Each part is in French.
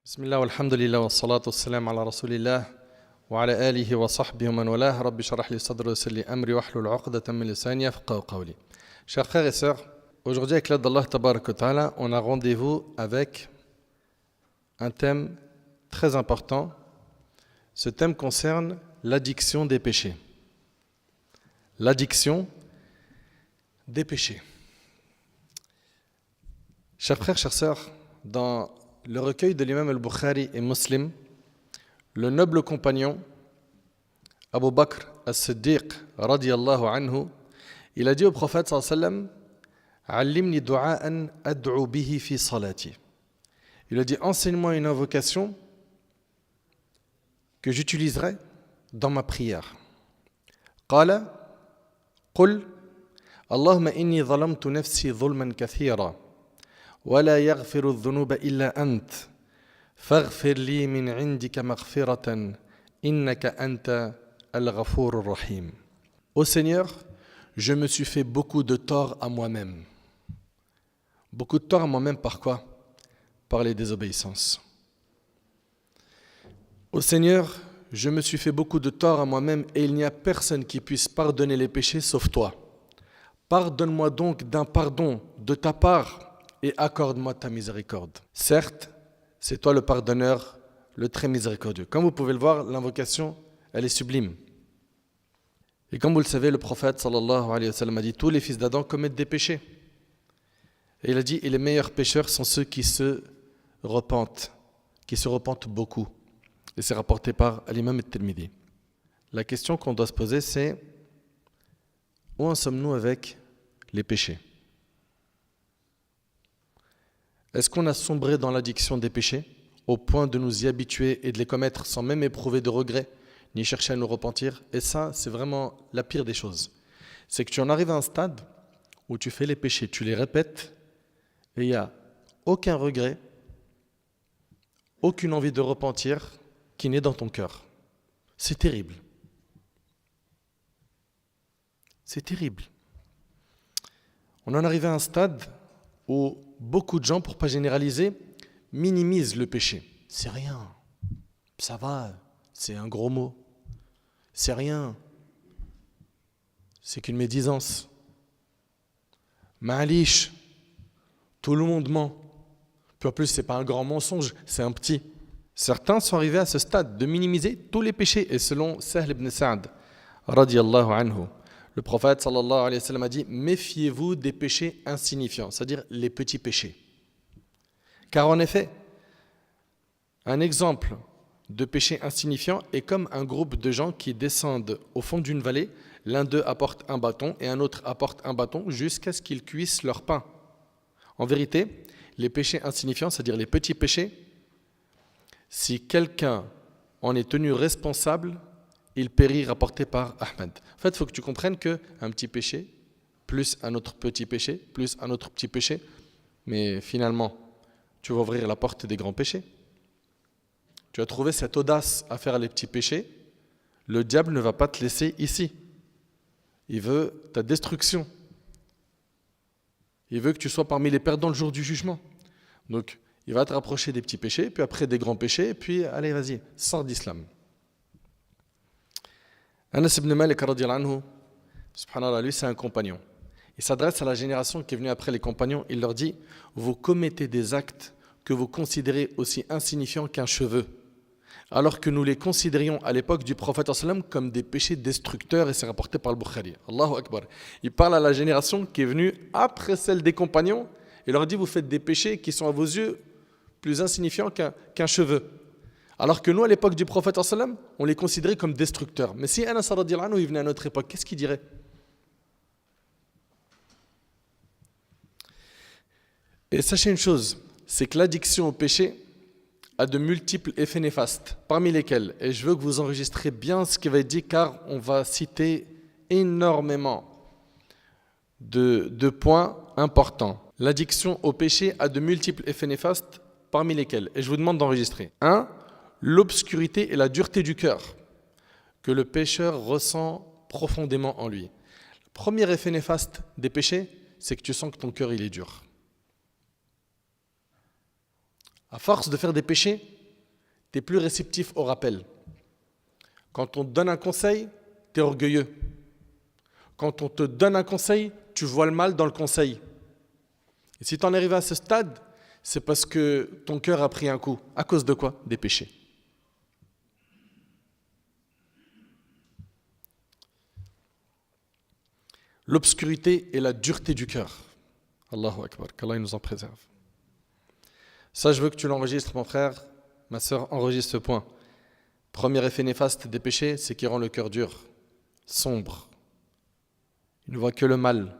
بسم الله والحمد لله والصلاة والسلام على رسول الله وعلى آله وصحبه ومن والاه رب اشرح لي صدري ويسر لي أمري واحلل عقدة من لساني يفقهوا قولي. Chers frères et sœurs, aujourd'hui avec l'aide d'Allah Tabarak wa Ta'ala, on a rendez-vous avec un thème très important. Ce thème concerne l'addiction des péchés. L'addiction des péchés. Chers frères, chères sœurs, dans le recueil de l'imam al-Bukhari et Muslim, le noble compagnon Abu Bakr as-Siddiq radiyallahu anhu, il a dit au prophète sallallahu alayhi wa sallam, Allimni du'a'an ad'u bihi fi salati. Il a dit, enseigne-moi une invocation que j'utiliserai dans ma prière. Qala qul Allahumma inni zalamtu nafsi zulman kathira ولا يغفر الذنوب إلا أنت فاغفر لي من عندك مغفرة إنك أنت الغفور الرحيم. Ô Seigneur, je me suis fait beaucoup de tort à moi-même. Beaucoup de tort à moi-même par quoi? Par les désobéissances. Ô Seigneur, je me suis fait beaucoup de tort à moi-même et il n'y a personne qui puisse pardonner les péchés sauf toi. Pardonne-moi donc d'un pardon de ta part et accorde-moi ta miséricorde. Certes, c'est toi le pardonneur, le très miséricordieux. Comme vous pouvez le voir, l'invocation, elle est sublime. Et comme vous le savez, le prophète sallallahu alayhi wa sallam a dit, tous les fils d'Adam commettent des péchés. Et il a dit, et les meilleurs pécheurs sont ceux qui se repentent beaucoup. Et c'est rapporté par l'imam al-Tirmidhi. La question qu'on doit se poser, c'est, où en sommes-nous avec les péchés? Est-ce qu'on a sombré dans l'addiction des péchés au point de nous y habituer et de les commettre sans même éprouver de regret ni chercher à nous repentir? Et ça, c'est vraiment la pire des choses. C'est que tu en arrives à un stade où tu fais les péchés, tu les répètes et il n'y a aucun regret, aucune envie de repentir qui naît dans ton cœur. C'est terrible. C'est terrible. On en arrive à un stade où beaucoup de gens, pour ne pas généraliser, minimisent le péché. C'est rien, ça va, c'est un gros mot. C'est rien, c'est qu'une médisance. Ma'alish, tout le monde ment. Puis en plus, ce n'est pas un grand mensonge, c'est un petit. Certains sont arrivés à ce stade de minimiser tous les péchés. Et selon Sahl ibn Sa'd, radiyallahu anhu, le prophète sallallahu alayhi wa sallam a dit, méfiez-vous des péchés insignifiants, c'est-à-dire les petits péchés. Car en effet, un exemple de péché insignifiant est comme un groupe de gens qui descendent au fond d'une vallée, l'un d'eux apporte un bâton et un autre apporte un bâton jusqu'à ce qu'ils cuisent leur pain. En vérité, les péchés insignifiants, c'est-à-dire les petits péchés, si quelqu'un en est tenu responsable, il périt, rapporté par Ahmed. En fait, il faut que tu comprennes qu'un petit péché, plus un autre petit péché, plus un autre petit péché, mais finalement, tu vas ouvrir la porte des grands péchés. Tu as trouvé cette audace à faire les petits péchés, le diable ne va pas te laisser ici. Il veut ta destruction. Il veut que tu sois parmi les perdants le jour du jugement. Donc, il va te rapprocher des petits péchés, puis après des grands péchés, puis allez, vas-y, sors d'islam. Anas ibn Malik radiyallahu anhu, subhanallah, lui c'est un compagnon. Il s'adresse à la génération qui est venue après les compagnons, il leur dit, vous commettez des actes que vous considérez aussi insignifiants qu'un cheveu, alors que nous les considérions à l'époque du prophète sallam comme des péchés destructeurs, et c'est rapporté par le Bukhari. Allahu Akbar. Il parle à la génération qui est venue après celle des compagnons, et leur dit, vous faites des péchés qui sont à vos yeux plus insignifiants qu'un cheveu. Alors que nous, à l'époque du prophète, on les considérait comme destructeurs. Mais si Anas radiyallahu anhu, il venait à notre époque, qu'est-ce qu'il dirait? Et sachez une chose, c'est que l'addiction au péché a de multiples effets néfastes, parmi lesquels, et je veux que vous enregistrez bien ce qui va être dit, car on va citer énormément de points importants. L'addiction au péché a de multiples effets néfastes, parmi lesquels, et je vous demande d'enregistrer. 1. L'obscurité et la dureté du cœur que le pécheur ressent profondément en lui. Le premier effet néfaste des péchés, c'est que tu sens que ton cœur il est dur. À force de faire des péchés, tu es plus réceptif au rappel. Quand on te donne un conseil, tu es orgueilleux. Quand on te donne un conseil, tu vois le mal dans le conseil. Et si tu en arrives à ce stade, c'est parce que ton cœur a pris un coup. À cause de quoi? Des péchés. L'obscurité et la dureté du cœur. Allahu Akbar, qu'Allah nous en préserve. Ça, je veux que tu l'enregistres, mon frère, ma sœur, enregistre ce point. Premier effet néfaste des péchés, c'est qu'il rend le cœur dur, sombre. Il ne voit que le mal.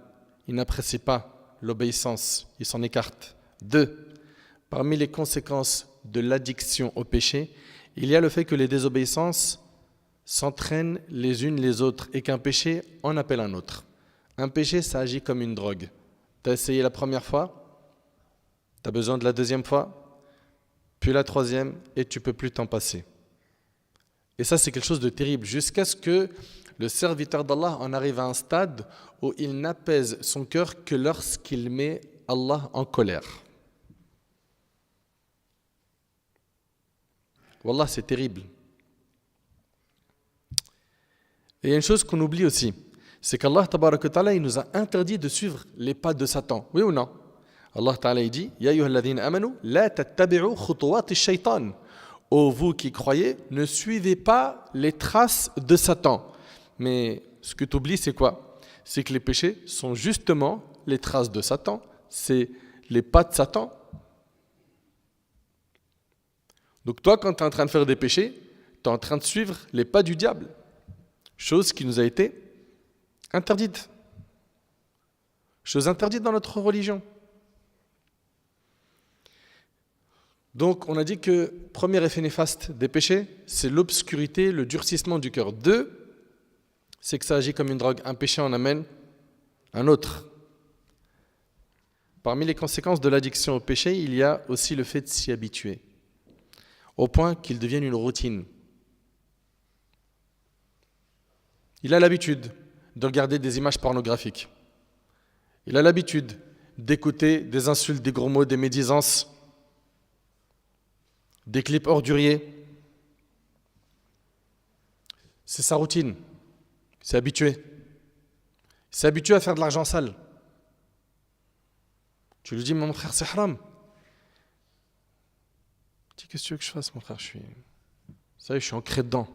Il n'apprécie pas l'obéissance. Il s'en écarte. 2. Parmi les conséquences de l'addiction au péché, il y a le fait que les désobéissances s'entraînent les unes les autres et qu'un péché en appelle un autre. Un péché, ça agit comme une drogue. Tu as essayé la première fois, tu as besoin de la deuxième fois, puis la troisième, et tu ne peux plus t'en passer. Et ça, c'est quelque chose de terrible, jusqu'à ce que le serviteur d'Allah en arrive à un stade où il n'apaise son cœur que lorsqu'il met Allah en colère. Wallah, c'est terrible. Et il y a une chose qu'on oublie aussi, c'est qu'Allah tabaraka ta'ala, il nous a interdit de suivre les pas de Satan. Oui ou non? Allah ta'ala il dit Ya ayyuhalladhina amanu la tattabi'u khutuwati shaytan. Ô vous qui croyez, ne suivez pas les traces de Satan. Mais ce que tu oublies, c'est quoi? C'est que les péchés sont justement les traces de Satan, c'est les pas de Satan. Donc toi, quand tu es en train de faire des péchés, tu es en train de suivre les pas du diable. Chose qui nous a été interdite. Chose interdite dans notre religion. Donc on a dit que premier effet néfaste des péchés, c'est l'obscurité, le durcissement du cœur. 2, c'est que ça agit comme une drogue. Un péché en amène un autre. Parmi les conséquences de l'addiction au péché, il y a aussi le fait de s'y habituer, au point qu'il devienne une routine. Il a l'habitude de regarder des images pornographiques. Il a l'habitude d'écouter des insultes, des gros mots, des médisances, des clips orduriers. C'est sa routine. Il s'est habitué. Il s'est habitué à faire de l'argent sale. Tu lui dis, mon frère, c'est haram. Tu dis, qu'est-ce que tu veux que je fasse, mon frère? Ça y est, je suis ancré dedans.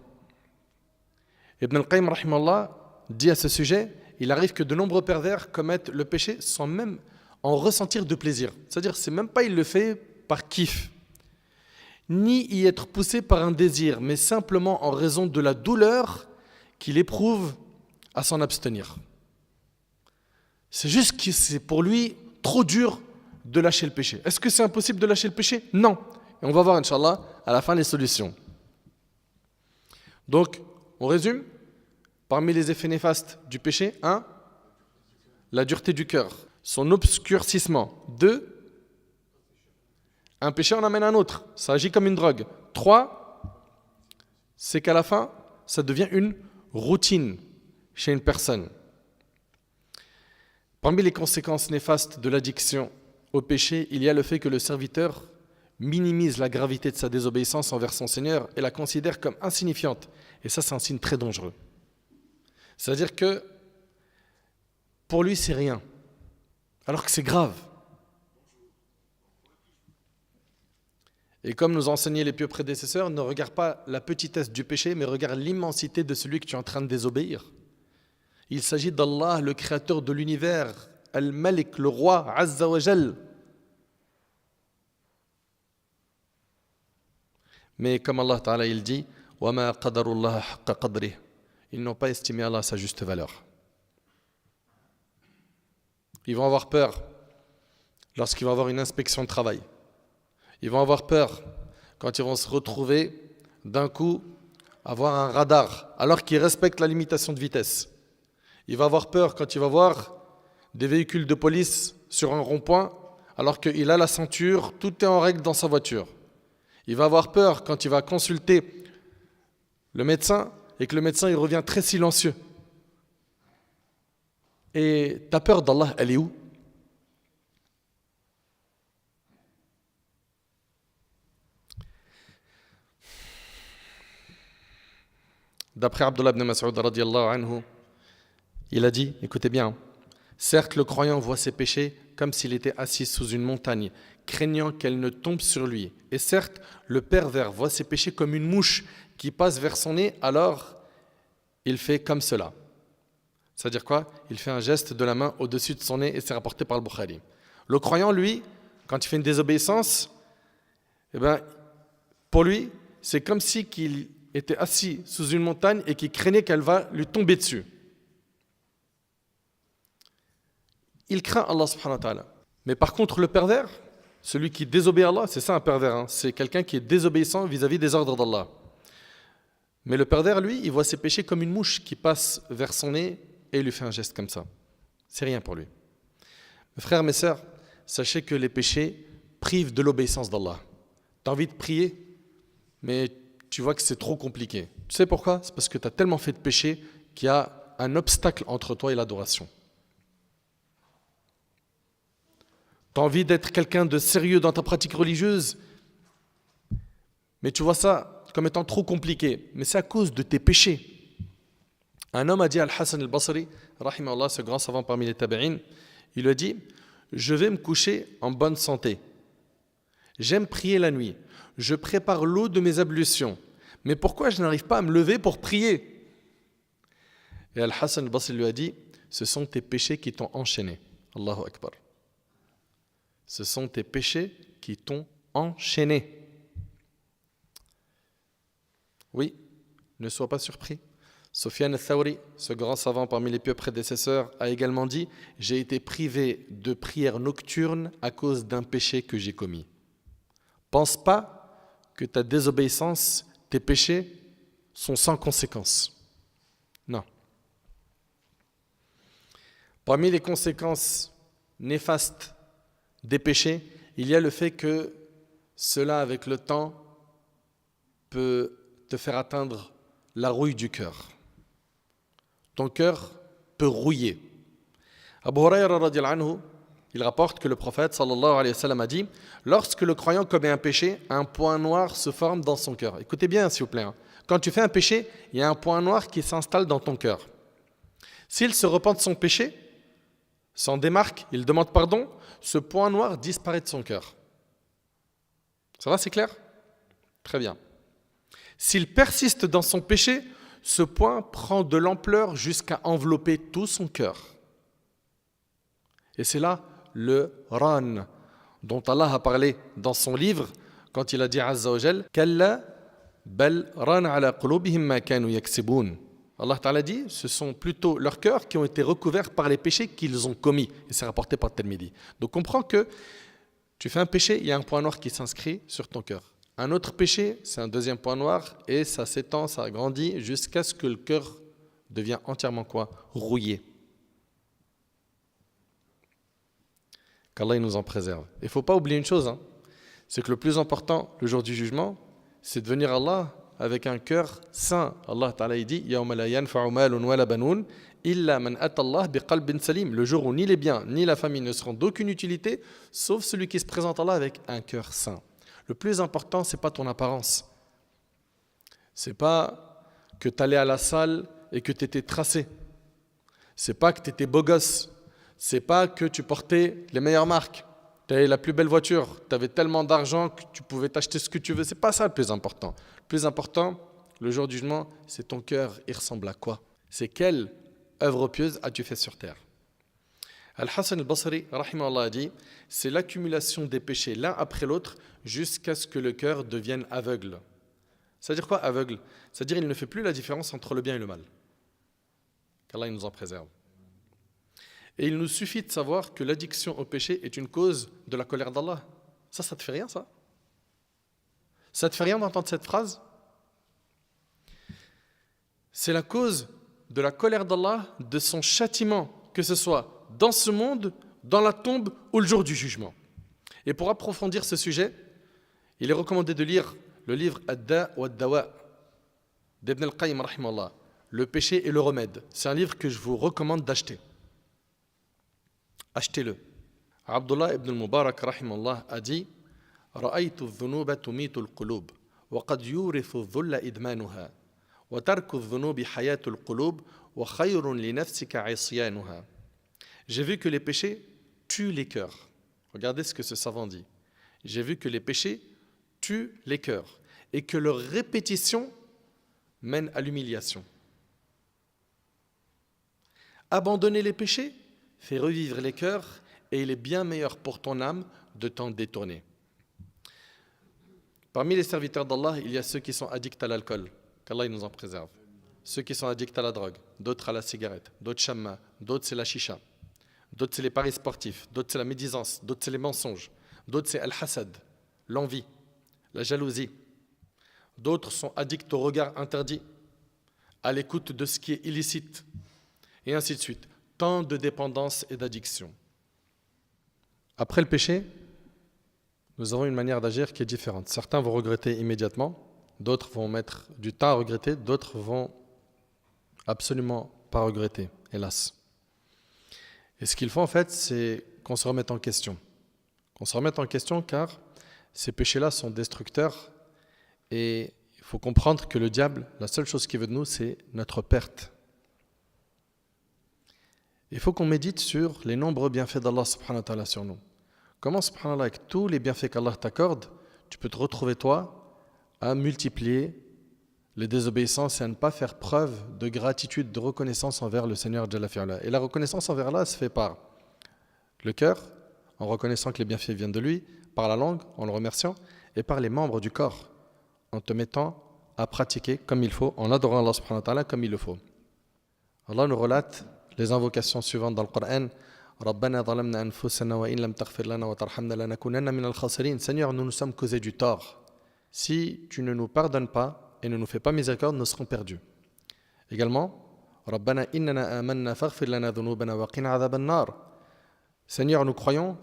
Ibn al-Qayyim, rahimallah, dit à ce sujet, il arrive que de nombreux pervers commettent le péché sans même en ressentir de plaisir. C'est-à-dire, c'est même pas il le fait par kiff, ni y être poussé par un désir, mais simplement en raison de la douleur qu'il éprouve à s'en abstenir. C'est juste que c'est pour lui trop dur de lâcher le péché. Est-ce que c'est impossible de lâcher le péché? Non. Et on va voir, Inch'Allah, à la fin les solutions. Donc, on résume. Parmi les effets néfastes du péché, 1, la dureté du cœur, son obscurcissement. 2, un péché en amène un autre, ça agit comme une drogue. 3, c'est qu'à la fin, ça devient une routine chez une personne. Parmi les conséquences néfastes de l'addiction au péché, il y a le fait que le serviteur minimise la gravité de sa désobéissance envers son Seigneur et la considère comme insignifiante. Et ça, c'est un signe très dangereux. C'est-à-dire que pour lui, c'est rien, alors que c'est grave. Et comme nous enseignaient les pieux prédécesseurs, ne regarde pas la petitesse du péché, mais regarde l'immensité de celui que tu es en train de désobéir. Il s'agit d'Allah, le créateur de l'univers, Al-Malik, le roi, Azza wa Jal. Mais comme Allah Ta'ala il dit, وَمَا قَدَرُ اللَّهَ حَقَّ قَدْرِهِ. Ils n'ont pas estimé Allah à sa juste valeur. Ils vont avoir peur lorsqu'ils vont avoir une inspection de travail. Ils vont avoir peur quand ils vont se retrouver d'un coup avoir un radar alors qu'ils respectent la limitation de vitesse. Il va avoir peur quand il va voir des véhicules de police sur un rond-point alors qu'il a la ceinture, tout est en règle dans sa voiture. Il va avoir peur quand il va consulter le médecin et que le médecin il revient très silencieux. Et ta peur d'Allah, elle est où? D'après Abdullah ibn Mas'ud radiyallahu anhu, il a dit, écoutez bien, certes le croyant voit ses péchés comme s'il était assis sous une montagne, craignant qu'elle ne tombe sur lui. Et certes, le pervers voit ses péchés comme une mouche qui passe vers son nez, alors il fait comme cela. C'est-à-dire quoi? Il fait un geste de la main au-dessus de son nez et c'est rapporté par le Bukhari. Le croyant, lui, quand il fait une désobéissance, eh ben, pour lui, c'est comme si qu'il était assis sous une montagne et qu'il craignait qu'elle va lui tomber dessus. Il craint Allah subhanahu wa ta'ala. Mais par contre, le pervers, celui qui désobéit à Allah, c'est ça un pervers, hein, c'est quelqu'un qui est désobéissant vis-à-vis des ordres d'Allah. Mais le pervers, lui, il voit ses péchés comme une mouche qui passe vers son nez et il lui fait un geste comme ça. C'est rien pour lui. Mes frères, mes sœurs, sachez que les péchés privent de l'obéissance d'Allah. Tu as envie de prier, mais tu vois que c'est trop compliqué. Tu sais pourquoi? C'est parce que tu as tellement fait de péchés qu'il y a un obstacle entre toi et l'adoration. Tu as envie d'être quelqu'un de sérieux dans ta pratique religieuse, mais tu vois ça comme étant trop compliqué. Mais c'est à cause de tes péchés. Un homme a dit à Al-Hassan al-Basri, rahimahullah, ce grand savant parmi les tabi'in, il lui a dit, je vais me coucher en bonne santé. J'aime prier la nuit. Je prépare l'eau de mes ablutions. Mais pourquoi je n'arrive pas à me lever pour prier? Et Al-Hassan al-Basri lui a dit, ce sont tes péchés qui t'ont enchaîné. Allahu Akbar. Ce sont tes péchés qui t'ont enchaîné. Oui, ne sois pas surpris. Sufyan al-Thawri, ce grand savant parmi les pieux prédécesseurs, a également dit « J'ai été privé de prières nocturnes à cause d'un péché que j'ai commis. » Pense pas que ta désobéissance, tes péchés sont sans conséquence. Non. Parmi les conséquences néfastes des péchés, il y a le fait que cela, avec le temps, peut te faire atteindre la rouille du cœur. Ton cœur peut rouiller. Abu Hurayra radiyallahu anhu, il rapporte que le prophète sallallahu alayhi wa sallam a dit « Lorsque le croyant commet un péché, un point noir se forme dans son cœur. » Écoutez bien s'il vous plaît. Quand tu fais un péché, il y a un point noir qui s'installe dans ton cœur. S'il se repent de son péché, s'en démarque, il demande pardon, ce point noir disparaît de son cœur. Ça va, c'est clair? Très bien. S'il persiste dans son péché, ce point prend de l'ampleur jusqu'à envelopper tout son cœur. Et c'est là le ran dont Allah a parlé dans son livre quand il a dit Azza wa Jal Kalla bal ran ala qulubihim ma kanu yaksibun. Allah Ta'ala dit ce sont plutôt leurs cœurs qui ont été recouverts par les péchés qu'ils ont commis. Et c'est rapporté par Tirmidhi. Donc comprends que tu fais un péché, il y a un point noir qui s'inscrit sur ton cœur. Un autre péché, c'est un deuxième point noir et ça s'étend, ça grandit jusqu'à ce que le cœur devienne entièrement quoi? Rouillé. Qu'Allah nous en préserve. Il ne faut pas oublier une chose, c'est que le plus important, le jour du jugement, c'est de venir à Allah avec un cœur sain. Allah Ta'ala dit يَوْمَ لَا يَنْفَعُ مَالٌ وَلَا بَنُونَ إِلَّا مَنْ أَتَى اللَّهَ بِقَلْبٍ سَلِيمٍ. Le jour où ni les biens ni la famille ne seront d'aucune utilité, sauf celui qui se présente à Allah avec un cœur sain. Le plus important, ce n'est pas ton apparence. Ce n'est pas que tu allais à la salle et que tu étais tracé. Ce n'est pas que tu étais beau gosse. Ce n'est pas que tu portais les meilleures marques. Tu avais la plus belle voiture. Tu avais tellement d'argent que tu pouvais t'acheter ce que tu veux. Ce n'est pas ça le plus important. Le plus important, le jour du jugement, c'est ton cœur. Il ressemble à quoi? C'est quelle œuvre pieuse as-tu fait sur terre? Al-Hassan al-Basri, rahimahullah, a dit c'est l'accumulation des péchés l'un après l'autre jusqu'à ce que le cœur devienne aveugle. C'est-à-dire quoi aveugle? C'est-à-dire il ne fait plus la différence entre le bien et le mal. Qu'Allah nous en préserve. Et il nous suffit de savoir que l'addiction au péché est une cause de la colère d'Allah. Ça te fait rien, ça? Ça te fait rien d'entendre cette phrase? C'est la cause de la colère d'Allah, de son châtiment, que ce soit dans ce monde, dans la tombe ou le jour du jugement. Et pour approfondir ce sujet, il est recommandé de lire le livre Ad-Da wa Ad-Dawa d'Ibn al-Qayyim rahimahullah, Le péché et le remède. C'est un livre que je vous recommande d'acheter. Achetez-le. Abdullah ibn al-Mubarak rahimahullah a dit رأيت الذنوب تميت القلوب وقد يورث الذل إدمانها وَتَرْكُ الذُّنُوبِ حَيَاةُ الْقُلُوبِ وَخَيْرٌ لِنَفْسِكَ عِصْيَانُهَا. J'ai vu que les péchés tuent les cœurs. Regardez ce que ce savant dit. J'ai vu que les péchés tuent les cœurs et que leur répétition mène à l'humiliation. Abandonner les péchés fait revivre les cœurs et il est bien meilleur pour ton âme de t'en détourner. Parmi les serviteurs d'Allah, il y a ceux qui sont addicts à l'alcool, qu'Allah nous en préserve. Ceux qui sont addicts à la drogue, d'autres à la cigarette, d'autres chamma, d'autres c'est la chicha, d'autres c'est les paris sportifs, d'autres c'est la médisance, d'autres c'est les mensonges, d'autres c'est al-hasad, l'envie, la jalousie. D'autres sont addicts au regard interdit, à l'écoute de ce qui est illicite, et ainsi de suite. Tant de dépendance et d'addiction. Après le péché, nous avons une manière d'agir qui est différente. Certains vont regretter immédiatement, d'autres vont mettre du temps à regretter, d'autres vont absolument pas regretter, hélas. Et ce qu'il faut en fait, c'est qu'on se remette en question. Qu'on se remette en question car ces péchés-là sont destructeurs et il faut comprendre que le diable, la seule chose qu'il veut de nous, c'est notre perte. Il faut qu'on médite sur les nombreux bienfaits d'Allah subhanahu wa ta'ala sur nous. Comment subhanallah, avec tous les bienfaits qu'Allah t'accorde, tu peux te retrouver toi à multiplier les désobéissances et à ne pas faire preuve de gratitude, de reconnaissance envers le Seigneur Jalla fi'ala. Et la reconnaissance envers Allah se fait par le cœur, en reconnaissant que les bienfaits viennent de lui, par la langue, en le remerciant, et par les membres du corps, en te mettant à pratiquer comme il faut, en adorant Allah subhanahu wa ta'ala comme il le faut. Allah nous relate les invocations suivantes dans le Coran. Rabbana zalamna anfusana wa in lam taghfir lana wa tarhamna lanakunanna minal khasirin. Seigneur, nous nous sommes causés du tort. Si tu ne nous pardonnes pas et ne nous fais pas miséricorde, nous serons perdus. Également, Rabbana innana amanna faghfir lana dhunubana wa qina adhaban nar. Seigneur, nous croyons,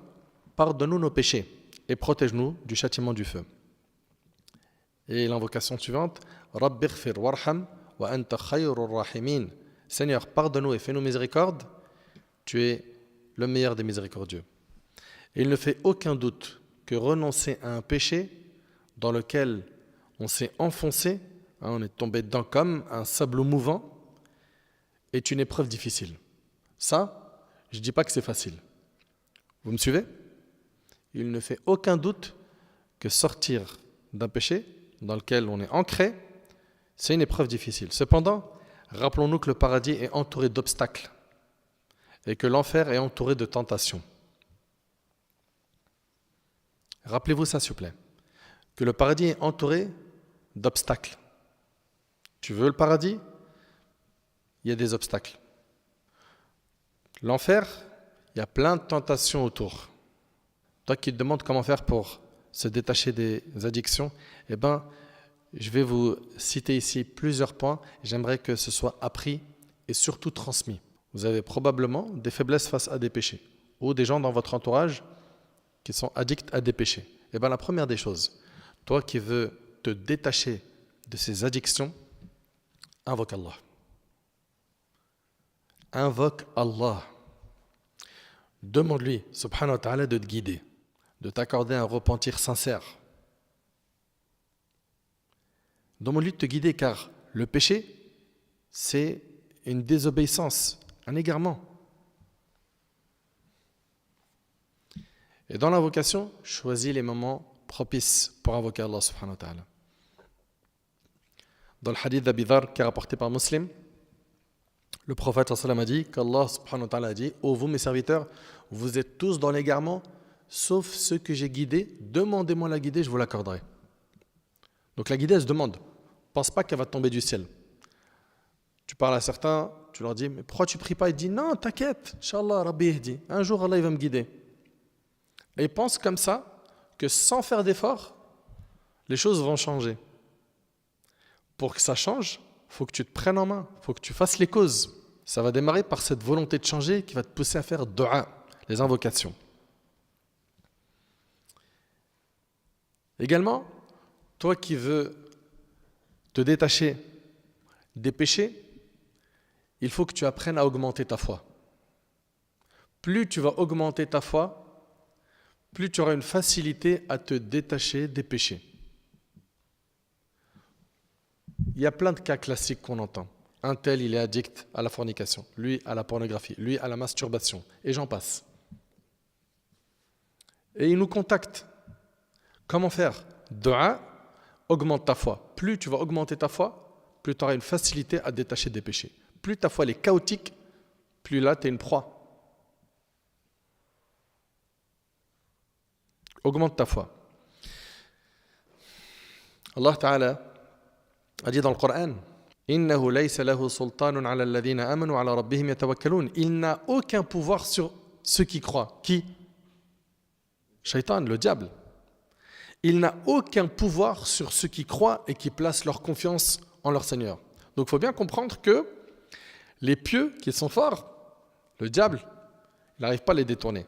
pardonne-nous nos péchés et protège-nous du châtiment du feu. Et l'invocation suivante, Rabbighfir warham wa anta khayrur rahimin. Seigneur, pardonne-nous et fais-nous miséricorde, tu es le meilleur des miséricordieux. Et il ne fait aucun doute que renoncer à un péché dans lequel on s'est enfoncé, on est tombé dedans comme un sable mouvant, est une épreuve difficile. Ça, je ne dis pas que c'est facile. Vous me suivez ? Il ne fait aucun doute que sortir d'un péché dans lequel on est ancré, c'est une épreuve difficile. Cependant, rappelons-nous que le paradis est entouré d'obstacles et que l'enfer est entouré de tentations. Rappelez-vous ça, s'il vous plaît. Que le paradis est entouré d'obstacles. Tu veux le paradis ? Il y a des obstacles. L'enfer, il y a plein de tentations autour. Toi qui te demandes comment faire pour se détacher des addictions, eh bien, je vais vous citer ici plusieurs points. J'aimerais que ce soit appris et surtout transmis. Vous avez probablement des faiblesses face à des péchés ou des gens dans votre entourage qui sont addicts à des péchés. Eh bien, la première des choses, toi qui veux te détacher de ces addictions, invoque Allah. Invoque Allah. Demande-lui, subhanahu wa ta'ala, de te guider, de t'accorder un repentir sincère. Demande-lui de te guider car le péché, c'est une désobéissance, un égarement. Et dans l'invocation, choisis les moments propices pour invoquer Allah subhanahu wa ta'ala. Dans le hadith d'Abi Dharr qui est rapporté par Muslim, le prophète sallallahu alayhi wa sallam a dit qu'Allah subhanahu wa ta'ala a dit: ô vous mes serviteurs, vous êtes tous dans l'égarement, sauf ceux que j'ai guidés, demandez-moi la guidée, je vous l'accorderai. Donc la guidée, elle se demande. Pense pas qu'elle va tomber du ciel. Tu parles à certains, tu leur dis: mais pourquoi tu pries pas? Il dit: non, t'inquiète, Inch'Allah, Rabbi Yahdi. Un jour, Allah il va me guider. Et ils pensent comme ça que sans faire d'effort, les choses vont changer. Pour que ça change, il faut que tu te prennes en main, il faut que tu fasses les causes. Ça va démarrer par cette volonté de changer qui va te pousser à faire dua, les invocations. Également, toi qui veux te détacher des péchés, il faut que tu apprennes à augmenter ta foi. Plus tu vas augmenter ta foi, plus tu auras une facilité à te détacher des péchés. Il y a plein de cas classiques qu'on entend. Un tel, il est addict à la fornication, lui à la pornographie, lui à la masturbation, et j'en passe. Et il nous contacte. Comment faire? Dua, augmente ta foi. Plus tu vas augmenter ta foi, plus tu auras une facilité à te détacher des péchés. Plus ta foi elle est chaotique, plus là tu es une proie. Augmente ta foi. Allah Ta'ala a dit dans le Coran, إِنَّهُ لَيْسَ لَهُ سُلْطَانٌ عَلَى الَّذِينَ آمَنُوا وَعَلَى رَبِّهِمْ يَتَوَكَّلُونَ. Il n'a aucun pouvoir sur ceux qui croient. Qui? Shaitan, le diable. Il n'a aucun pouvoir sur ceux qui croient et qui placent leur confiance en leur Seigneur. Donc il faut bien comprendre que les pieux qui sont forts, le diable, il n'arrive pas à les détourner.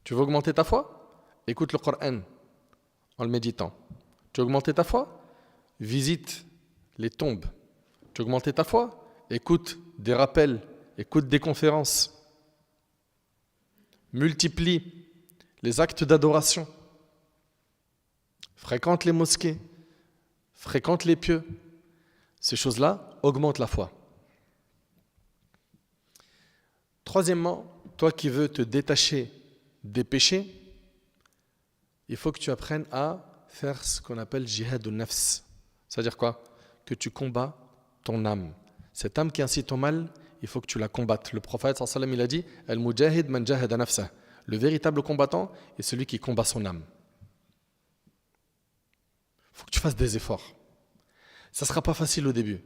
Tu veux augmenter ta foi? Écoute le Coran en le méditant. Tu veux augmenter ta foi? Visite les tombes. Tu veux augmenter ta foi? Écoute des rappels, écoute des conférences. Multiplie les actes d'adoration. Fréquente les mosquées. Fréquente les pieux. Ces choses-là augmentent la foi. Troisièmement, toi qui veux te détacher des péchés, il faut que tu apprennes à faire ce qu'on appelle jihad al-nafs. C'est-à-dire quoi? Que tu combats ton âme. Cette âme qui incite au mal, il faut que tu la combattes. Le prophète sallallahu alayhi wa sallam, il a dit Al-mujahid man jahada nafsah. Le véritable combattant est celui qui combat son âme. Il faut que tu fasses des efforts. Ça ne sera pas facile au début.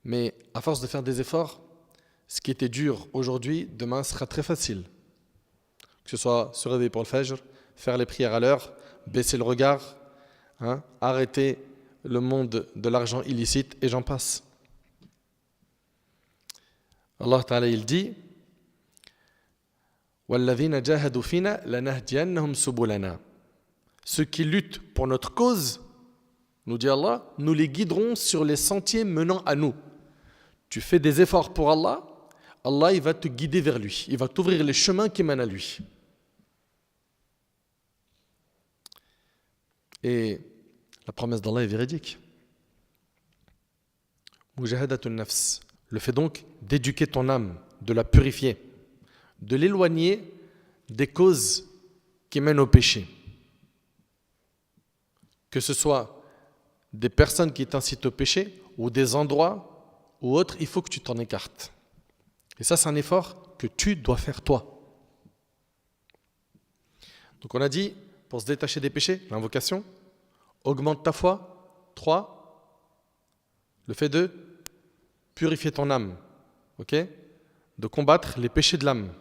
Mais à force de faire des efforts, ce qui était dur aujourd'hui, demain sera très facile. Que ce soit se réveiller pour le fajr, faire les prières à l'heure, baisser le regard, arrêter le monde de l'argent illicite et j'en passe. Allah Ta'ala il dit وَالَّذِينَ جَاهَدُوا فِينَا لَنَهْدِيَنَّهُمْ سُبُلَنَا. Ceux qui luttent pour notre cause, nous dit Allah, nous les guiderons sur les sentiers menant à nous. Tu fais des efforts pour Allah, Allah il va te guider vers lui, il va t'ouvrir les chemins qui mènent à lui. Et la promesse d'Allah est véridique. Mujahadatun nafs. Le fait donc d'éduquer ton âme, de la purifier, de l'éloigner des causes qui mènent au péché. Que ce soit des personnes qui t'incitent au péché ou des endroits ou autres, il faut que tu t'en écartes. Et ça, c'est un effort que tu dois faire toi. Donc on a dit, pour se détacher des péchés, l'invocation, augmente ta foi. 3, le fait de purifier ton âme, ok, de combattre les péchés de l'âme.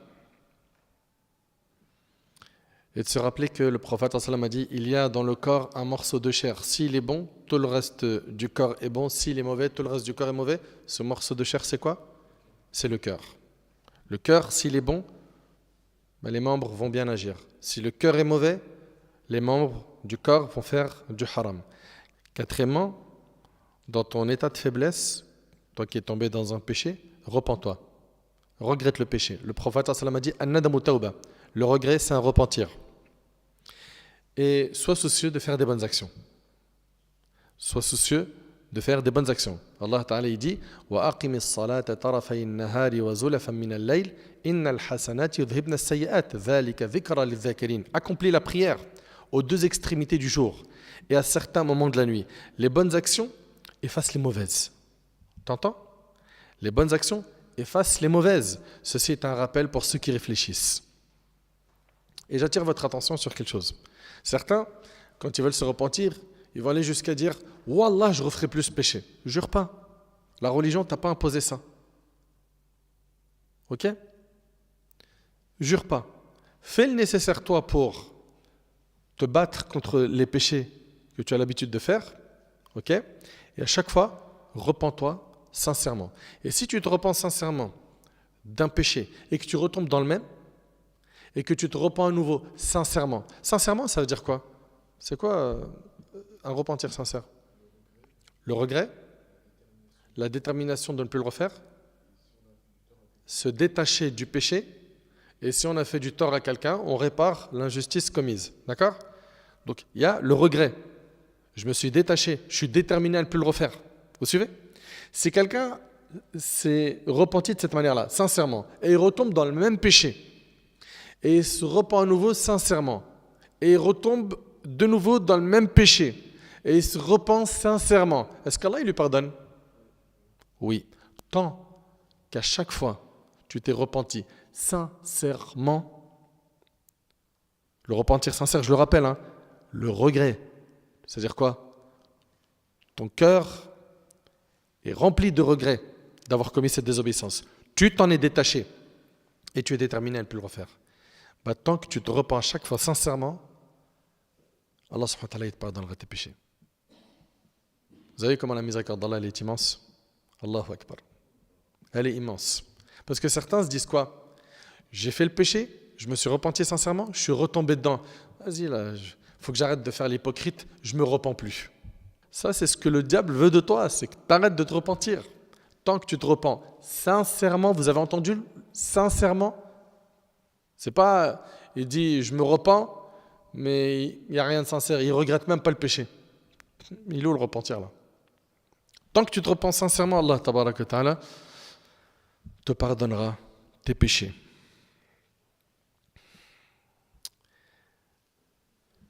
Et de se rappeler que le prophète a dit, il y a dans le corps un morceau de chair. S'il est bon, tout le reste du corps est bon. S'il est mauvais, tout le reste du corps est mauvais. Ce morceau de chair, c'est quoi? C'est le cœur. Le cœur, s'il est bon, les membres vont bien agir. Si le cœur est mauvais, les membres du corps vont faire du haram. Quatrièmement, dans ton état de faiblesse, toi qui es tombé dans un péché, repens-toi. Regrette le péché. Le prophète a dit An-nadamu tawba. Le regret, c'est un repentir. Et sois soucieux de faire des bonnes actions. Sois soucieux de faire des bonnes actions. Allah Ta'ala il dit Wa aqimi as-salata tarafay an-nahari wa zulafan min al-layl innal hasanati yudhhibna as-sayyi'at dhalika dhikra lidh-dhakirin. Accomplis la prière aux deux extrémités du jour et à certains moments de la nuit. Les bonnes actions effacent les mauvaises. T'entends? Les bonnes actions effacent les mauvaises. Ceci est un rappel pour ceux qui réfléchissent. Et j'attire votre attention sur quelque chose. Certains, quand ils veulent se repentir, ils vont aller jusqu'à dire « Wallah, je referai plus péché ». Jure pas. La religion t'a pas imposé ça. Ok? Jure pas. Fais le nécessaire toi pour te battre contre les péchés que tu as l'habitude de faire. Ok? Et à chaque fois, repens-toi sincèrement. Et si tu te repens sincèrement d'un péché et que tu retombes dans le même, et que tu te repens à nouveau sincèrement. Sincèrement, ça veut dire quoi? C'est quoi un repentir sincère? Le regret? La détermination de ne plus le refaire? Se détacher du péché? Et si on a fait du tort à quelqu'un, on répare l'injustice commise. D'accord? Donc, il y a le regret. Je me suis détaché, je suis déterminé à ne plus le refaire. Vous suivez? Si quelqu'un s'est repenti de cette manière-là, sincèrement, et il retombe dans le même péché, et il se repent à nouveau sincèrement, et il retombe de nouveau dans le même péché, et il se repent sincèrement, est-ce qu'Allah il lui pardonne? Oui. Tant qu'à chaque fois, tu t'es repenti sincèrement, le repentir sincère, je le rappelle, hein, le regret, c'est-à-dire quoi? Ton cœur est rempli de regrets d'avoir commis cette désobéissance. Tu t'en es détaché et tu es déterminé à ne plus le refaire. Bah, tant que tu te repens à chaque fois sincèrement, Allah subhanahu wa ta'ala te pardonnera tes péchés. Vous savez comment la miséricorde d'Allah elle est immense? Allahu Akbar. Elle est immense. Parce que certains se disent quoi? J'ai fait le péché, je me suis repenti sincèrement, je suis retombé dedans. Vas-y là, faut que j'arrête de faire l'hypocrite, je me repens plus. Ça, c'est ce que le diable veut de toi, c'est que tu arrêtes de te repentir. Tant que tu te repens sincèrement, vous avez entendu? Sincèrement. C'est pas, il dit, je me repens, mais il n'y a rien de sincère, il ne regrette même pas le péché. Il est où le repentir là? Tant que tu te repens sincèrement, Allah tabaraka ta'ala te pardonnera tes péchés.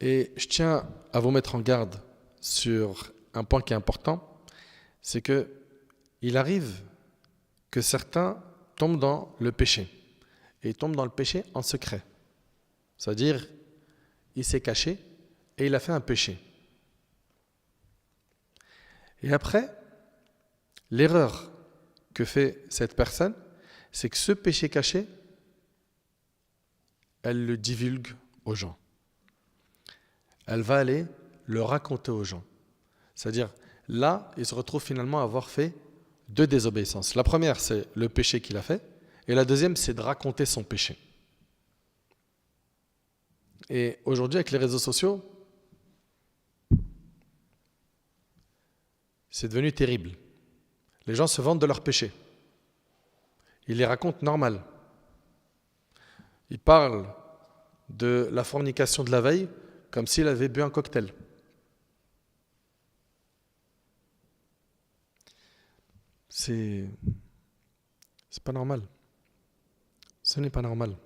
Et je tiens à vous mettre en garde sur un point qui est important, c'est que il arrive que certains tombent dans le péché. Et ils tombent dans le péché en secret. C'est-à-dire, il s'est caché et il a fait un péché. Et après, l'erreur que fait cette personne, c'est que ce péché caché, elle le divulgue aux gens. Elle va aller le raconter aux gens. C'est-à-dire, là, il se retrouve finalement à avoir fait deux désobéissances. La première, c'est le péché qu'il a fait, et la deuxième, c'est de raconter son péché. Et aujourd'hui, avec les réseaux sociaux, c'est devenu terrible. Les gens se vantent de leurs péchés. Ils les racontent normal. Ils parlent de la fornication de la veille comme s'il avait bu un cocktail. C'est pas normal. Ce n'est pas normal.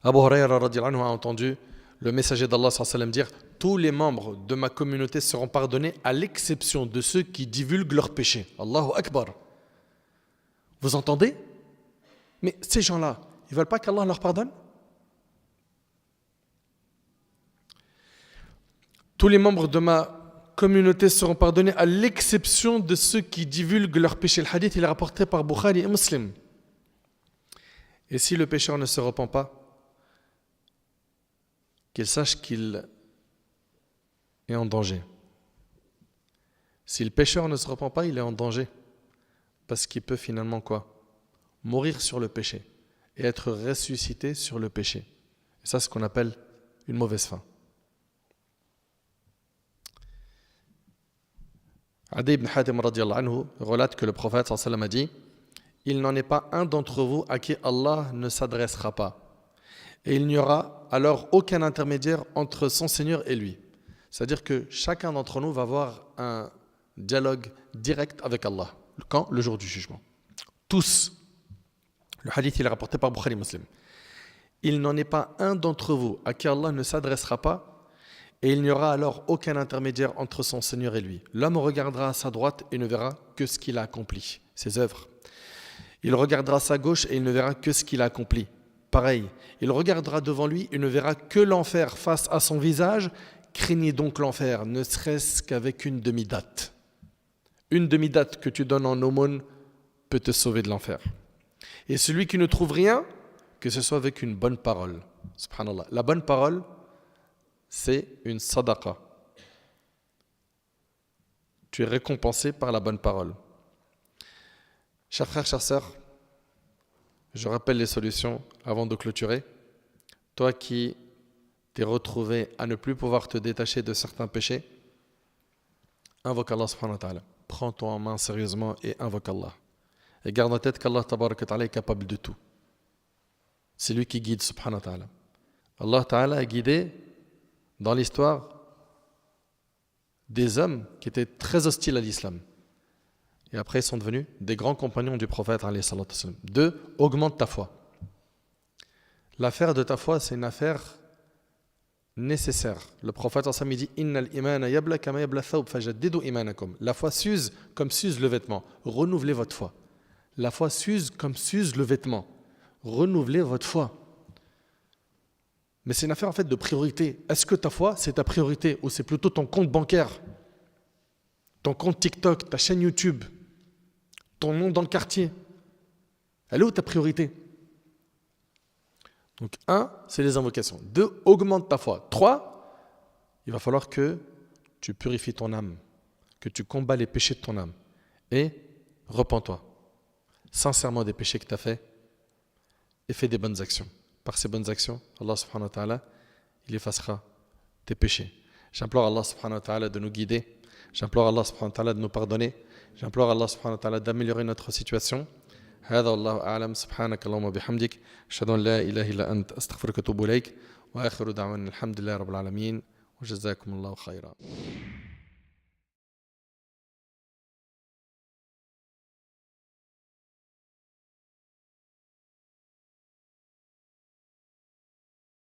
Abu Huraira radhiyallahu anhu a entendu le messager d'Allah sallallahu alayhi wa sallam dire: tous les membres de ma communauté seront pardonnés à l'exception de ceux qui divulguent leurs péchés. Allahu Akbar. Vous entendez? Mais ces gens-là, ils ne veulent pas qu'Allah leur pardonne? Tous les membres de ma communauté seront pardonnés à l'exception de ceux qui divulguent leurs péchés. Le hadith il est rapporté par Bukhari et Muslim. Et si le pécheur ne se repent pas, qu'il sache qu'il est en danger. Si le pécheur ne se repent pas, il est en danger. Parce qu'il peut finalement quoi? Mourir sur le péché et être ressuscité sur le péché. Et ça, c'est ce qu'on appelle une mauvaise fin. Adi ibn Hatim radhiyallahu anhu relate que le prophète sallallahu alayhi wa sallam a dit: il n'en est pas un d'entre vous à qui Allah ne s'adressera pas. Et il n'y aura alors aucun intermédiaire entre son Seigneur et lui. C'est-à-dire que chacun d'entre nous va avoir un dialogue direct avec Allah. Quand? Le jour du jugement. Tous. Le hadith il est rapporté par Bukhari Muslim. Il n'en est pas un d'entre vous à qui Allah ne s'adressera pas, et il n'y aura alors aucun intermédiaire entre son Seigneur et lui. L'homme regardera à sa droite et ne verra que ce qu'il a accompli, ses œuvres. Il regardera à sa gauche et il ne verra que ce qu'il a accompli. Pareil, il regardera devant lui et ne verra que l'enfer face à son visage. Craignez donc l'enfer, ne serait-ce qu'avec une demi-date. Une demi-date que tu donnes en aumône peut te sauver de l'enfer. Et celui qui ne trouve rien, que ce soit avec une bonne parole. Subhanallah. La bonne parole, c'est une sadaqa. Tu es récompensé par la bonne parole. Chers frères, chères sœurs, je rappelle les solutions avant de clôturer. Toi qui t'es retrouvé à ne plus pouvoir te détacher de certains péchés, invoque Allah subhanahu wa ta'ala. Prends-toi en main sérieusement et invoque Allah. Et garde en tête qu'Allah tabaraka ta'ala est capable de tout. C'est lui qui guide subhanahu wa ta'ala. Allah ta'ala a guidé dans l'histoire des hommes qui étaient très hostiles à l'islam. Et après, ils sont devenus des grands compagnons du prophète. 2. Augmente ta foi. L'affaire de ta foi, c'est une affaire nécessaire. Le prophète il dit Innal imana yabla kama yabla thawb fajaddidu imanakum. La foi s'use comme s'use le vêtement. Renouvelez votre foi. La foi s'use comme s'use le vêtement. Renouvelez votre foi. Mais c'est une affaire en fait de priorité. Est-ce que ta foi, c'est ta priorité ou c'est plutôt ton compte bancaire, ton compte TikTok, ta chaîne YouTube, ton nom dans le quartier? Elle est où ta priorité? Donc 1, c'est les invocations. 2, augmente ta foi. 3, il va falloir que tu purifies ton âme, que tu combats les péchés de ton âme. Et repens-toi sincèrement des péchés que tu as faits et fais des bonnes actions. Par ces bonnes actions, Allah subhanahu wa ta'ala, il effacera tes péchés. J'implore Allah subhanahu wa ta'ala de nous guider. J'implore Allah subhanahu wa ta'ala de nous pardonner. J'implore Allah subhanahu wa ta'ala d'améliorer notre situation. هذا والله أعلم سبحانك اللهم وبحمدك أشهد أن لا إله إلا أنت أستغفرك وأتوب إليك وآخر دعوانا الحمد لله رب العالمين وجزاكم الله خيرا.